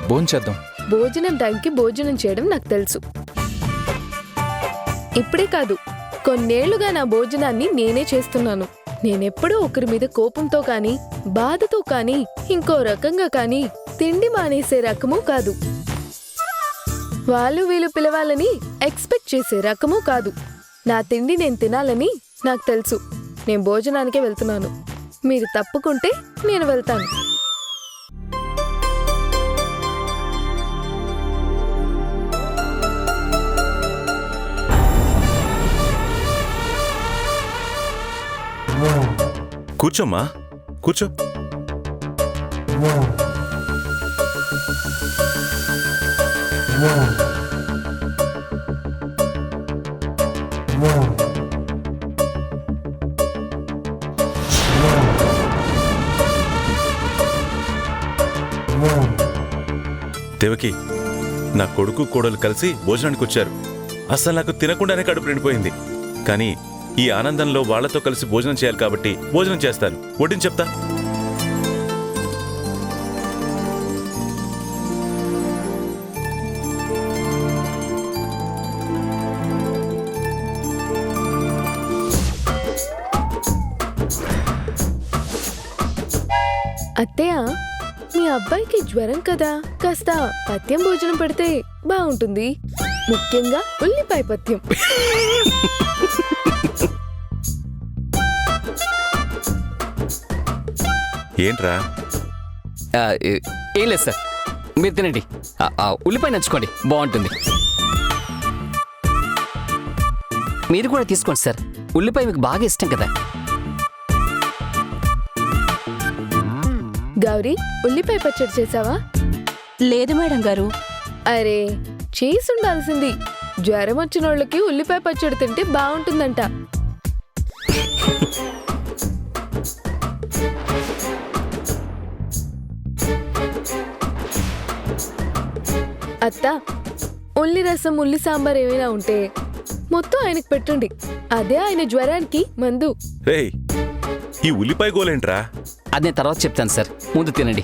భోంచేద్దాం. భోజనం టైంకి భోజనం చేయడం నాకు తెలుసు. ఇప్పుడే కాదు, కొన్నేళ్లుగా నా భోజనాన్ని నేనే చేస్తున్నాను. నేనెప్పుడూ ఒకరి మీద కోపంతో కానీ, బాధతో కానీ, ఇంకో రకంగా కానీ తిండి మానేసే రకము కాదు. వాళ్ళు వీళ్ళు పిలవాలని ఎక్స్పెక్ట్ చేసే రకము కాదు. నా తిండి నేను తినాలని నాకు తెలుసు. నేను భోజనానికే వెళ్తున్నాను. మీరు తప్పుకుంటే నేను వెళ్తాను. కూర్చోమ్మా, కూర్చో. దేవకి, నా కొడుకు కోడలు కలిసి భోజనానికి వచ్చారు. అసలు నాకు తినకుండానే కడుపు నిండిపోయింది. కానీ ఈ ఆనందంలో వాళ్లతో కలిసి భోజనం చేయాలి కాబట్టి భోజనం చేస్తాను. వడ్డీని చెప్తా. అత్తయ్య, మీ అబ్బాయికి జ్వరం కదా, కాస్త పథ్యం భోజనం పెడితే బాగుంటుంది. ముఖ్యంగా ఉల్లిపాయ పథ్యం. ఏంట్రా? ఏం లేదు సార్, మీరు తినండి. ఉల్లిపాయ నచ్చుకోండి, బాగుంటుంది. మీరు కూడా తీసుకోండి సార్, ఉల్లిపాయ మీకు బాగా ఇష్టం కదా. గౌరీ, ఉల్లిపాయ పచ్చడి చేసావా? లేదు మేడం గారు. అరే, చేసుండాల్సింది. జ్వరం వచ్చిన వాళ్ళకి ఉల్లిపాయ పచ్చడి తింటే బాగుంటుందంట. అత్త, ఉల్లి రసం, ఉల్లి సాంబార్ ఏమైనా ఉంటే మొత్తం ఆయనకు పెట్టండి. అదే ఆయన జ్వరానికి మందు. రేయ్, ఈ ఉల్లిపాయ గోలేంట్రా? అది నేను తర్వాత చెప్తాను సార్, ముందు తినండి.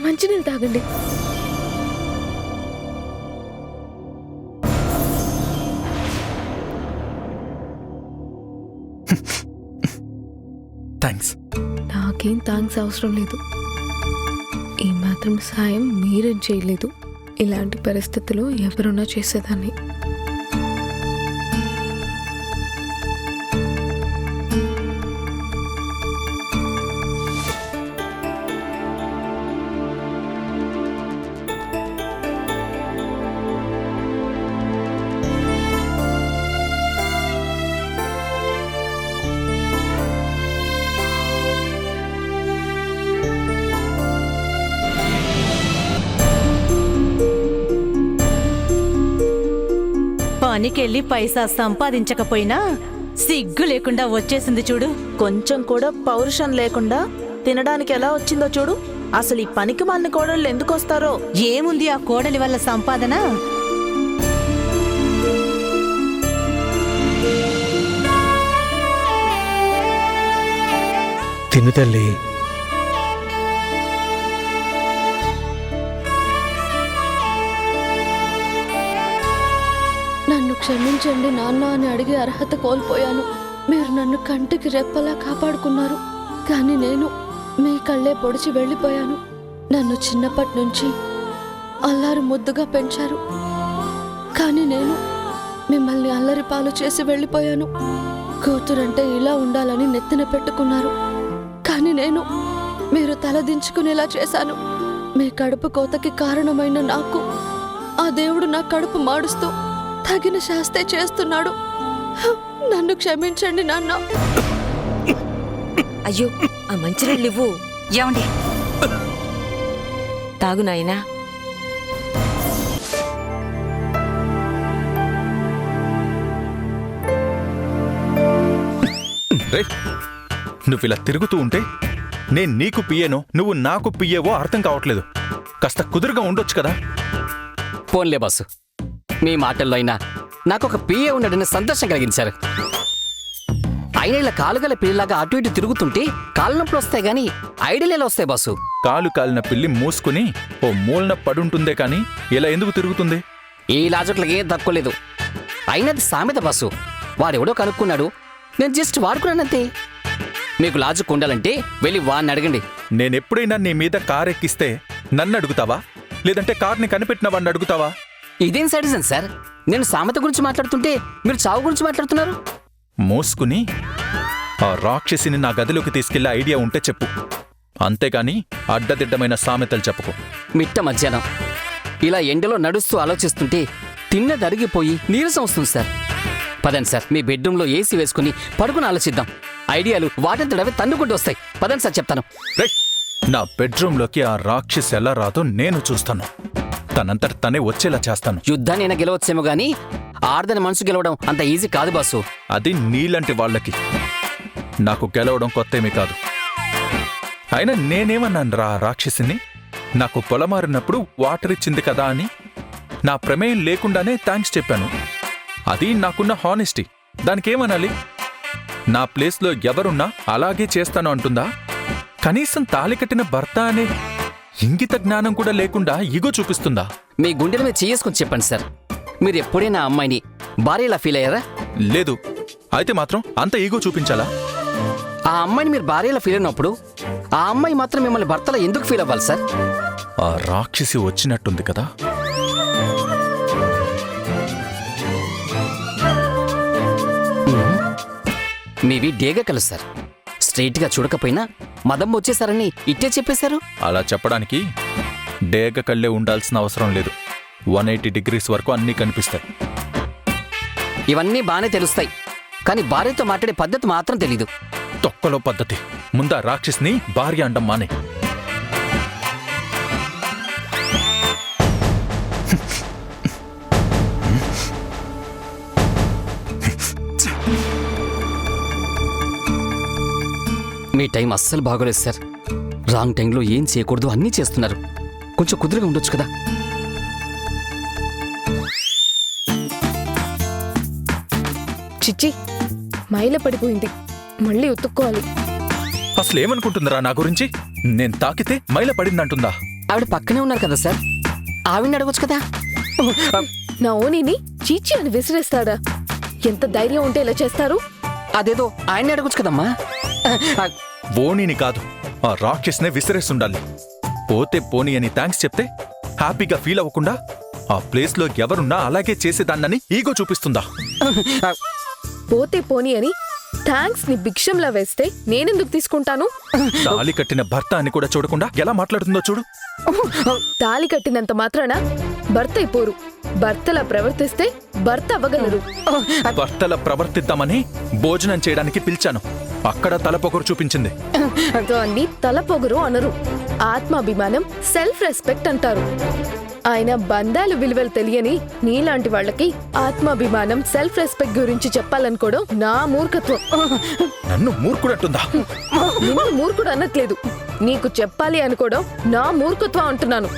మంచినీళ్ళు తాగండి. థ్యాంక్స్. నాకేం థ్యాంక్స్ అవసరం లేదు. ఈ మాత్రం సాయం మీరేం చేయలేదు. ఇలాంటి పరిస్థితుల్లో ఎవరున్నా చేసేదాన్ని. పనికెళ్ళి పైసా సంపాదించకపోయినా సిగ్గు లేకుండా వచ్చేసింది చూడు. కొంచెం కూడా పౌరుషం లేకుండా తినడానికి ఎలా వచ్చిందో చూడు. అసలు ఈ పనికి మాలిన కోడళ్ళు ఎందుకు వస్తారో. ఏముంది ఆ కోడలి వల్ల సంపాదన? తిను తల్లి. నన్ను క్షమించండి నాన్న అని అడిగే అర్హత కోల్పోయాను. మీరు నన్ను కంటికి రెప్పలా కాపాడుకున్నారు. కానీ నేను మీ కళ్ళే పొడిచి వెళ్ళిపోయాను. నన్ను చిన్నప్పటి నుంచి అల్లారు ముద్దుగా పెంచారు. కానీ నేను మిమ్మల్ని అల్లరి పాలు చేసి వెళ్ళిపోయాను. కూతురంటే ఇలా ఉండాలని నెత్తిన పెట్టుకున్నారు. కానీ నేను మీరు తలదించుకునేలా చేశాను. మీ కడుపు కోతకి కారణమైన నాకు ఆ దేవుడు నా కడుపు మాడుస్తూ తగిన శాస్తే చేస్తున్నాడు. నన్ను క్షమించండి నాన్న. అయ్యో, ఆ మంచినీళ్ళు ఇవ్వు. ఏమండి, తాగు నాయనా. నువ్వు ఇలా తిరుగుతూ ఉంటే నేను నీకు పియ్యనో నువ్వు నాకు పియ్యేవో అర్థం కావట్లేదు. కాస్త కుదురుగా ఉండొచ్చు కదా. పోన్లే బాసు, మీ మాటల్లో అయినా నాకు ఒక పిఏ ఉన్నాడని సంతోషం కలిగింది సార్. అయినా ఇలా కాలుగల పిల్లిలాగా అటు ఇటు తిరుగుతుంటే కాళ్ళ నొప్పులు వస్తాయి గానీ ఐడియాలు ఎలా వస్తాయి బాసు? కాలు కాలిన పిల్లి మూసుకుని ఓ మూలన పడుంటుందే కాని ఇలా ఎందుకు తిరుగుతుంది? ఈ లాజిక్లకి ఏం తక్కువ లేదు. అయినది సామెత బాసు. వాడెవడో కనుక్కున్నాడు, నేను జస్ట్ వాడుకున్నానంతే. మీకు లాజిక్ ఉండాలంటే వెళ్ళి వాడిని అడగండి. నేనెప్పుడైనా నీ మీద కారెక్కిస్తే నన్ను అడుగుతావా, లేదంటే కార్ని కనిపెట్టిన వాడిని అడుగుతావా? ఇదేం సడిజన్ సార్? నేను సామెత గురించి మాట్లాడుతుంటే మీరు చావు గురించి మాట్లాడుతున్నారు. మూసుకుని ఆ రాక్షసిని నా గదిలోకి తీసుకెళ్లే ఐడియా ఉంటే చెప్పు, అంతేగాని అడ్డదిడ్డమైన సామెతలు చెప్పుకో. మిట్ట మధ్యాహ్నం ఇలా ఎండలో నడుస్తూ ఆలోచిస్తుంటే తిన్నది అరిగిపోయి నీరసం వస్తుంది సార్. పదండి సార్, మీ బెడ్రూమ్లో ఏసీ వేసుకుని పడుకుని ఆలోచిద్దాం. ఐడియాలు వాటంతటవే తన్నుకుంటూ వస్తాయి. పదండి సార్ చెప్తాను. రేయ్, నా బెడ్రూమ్లోకి ఆ రాక్షసి ఎలా రాదో నేను చూస్తాను. తనంతట తనే వచ్చేలా చేస్తాను. యుద్ధాన్ని అయినా గెలవచ్చేమో గానీ ఆర్దని మనసు గెలవడం అంత ఈజీ కాదు బాసు. అది నీలాంటి వాళ్ళకి. నాకు గెలవడం కొత్తేమీ కాదు. అయినా నేనేమన్నాను రా రాక్షసిని? నాకు పొలమారినప్పుడు వాటర్ ఇచ్చింది కదా అని నా ప్రమేయం లేకుండానే థ్యాంక్స్ చెప్పాను. అది నాకున్న హానెస్టీ. దానికేమనాలి? నా ప్లేస్లో ఎవరున్నా అలాగే చేస్తాను అంటుందా? కనీసం తాళి కట్టిన భర్త అనే ఇంగిత జ్ఞానం కూడా లేకుండా ఈగో చూపిస్తుందా? మీ గుండెల మీద చేసుకుని చెప్పండి సార్, మీరు ఎప్పుడైనా అమ్మాయిని భార్యలా ఫీల్ అయ్యారా? లేదు. అయితే మాత్రం అంత ఈగో చూపించాలా? ఆ అమ్మాయిని మీరు భార్యలా ఫీల్ అయినప్పుడు ఆ అమ్మాయి మాత్రం మిమ్మల్ని భర్తలా ఎందుకు ఫీల్ అవ్వాలి సార్? ఆ రాక్షసి వచ్చినట్టుంది కదా. మీవి డేగా కలదు సార్. స్ట్రైట్ గా చూడకపోయినా మదం వచ్చేసారని ఇట్టే చెప్పేశారు. అలా చెప్పడానికి డేగ కళ్ళే ఉండాల్సిన అవసరం లేదు. 180 డిగ్రీస్ వరకు అన్నీ కనిపిస్తాయి. ఇవన్నీ బానే తెలుస్తాయి, కానీ భార్యతో మాట్లాడే పద్ధతి మాత్రం తెలీదు. తొక్కలో పద్ధతి. ముందా రాక్షసిని భార్య అండం మానే. మీ టైం అస్సలు బాగోలేదు సార్. రాంగ్ టైంలో ఏం చేయకూడదు అన్నీ చేస్తున్నారు. కొంచెం కుదురుగా ఉండొచ్చు కదా. చిచ్చి, మైల పడిపోయింది, మళ్ళీ ఉతుక్కోవాలి. అసలు ఏమనుకుంటుందిరా నా గురించి? నేను తాకితే మైల పడిందంటుందా? ఆవిడ పక్కనే ఉన్నారు కదా సార్, ఆవిడని అడగొచ్చు కదా. నా ఓనీని చీచి అని విసిరేస్తాడా? ఎంత ధైర్యం ఉంటే ఇలా చేస్తారు? అదేదో ఆయన్ని అడగొచ్చు కదమ్మా. ఓణిని కాదు, ఆ రాక్షసినే విసిరేస్తుండాలి. పోతే పోనీ అని థ్యాంక్స్ చెప్తే హ్యాపీగా ఫీల్ అవ్వకుండా ఆ ప్లేస్లో ఎవరున్నా అలాగే చేసేదాన్నని ఈగో చూపిస్తుందా? పోతే పోనీ అని థ్యాంక్స్ ని భిక్షంలా వేస్తే నేనెందుకు తీసుకుంటాను? తాళి కట్టిన భర్త అని కూడా చూడకుండా ఎలా మాట్లాడుతుందో చూడు. తాళి కట్టినంత మాత్రాన భర్త అయిపోరు. భర్తలా ప్రవర్తిస్తే భర్త అవ్వగలరు. భర్తలా ప్రవర్తిద్దామని భోజనం చేయడానికి పిలిచాను. అక్కడ తలపొగరు చూపించింది. దాన్ని తలపొగరు అనరు, ఆత్మాభిమానం, సెల్ఫ్ రెస్పెక్ట్ అంటారు. ఆయన బంధాలు విలువలు తెలియని నీలాంటి వాళ్ళకి ఆత్మాభిమానం, సెల్ఫ్ రెస్పెక్ట్ గురించి చెప్పాలనుకోవడం నా మూర్ఖత్వం. నన్ను మూర్ఖుడంటుందా? నిన్ను మూర్ఖుడు అనట్లేదు, నీకు చెప్పాలి అనుకోవడం నా మూర్ఖత్వం అంటున్నాను.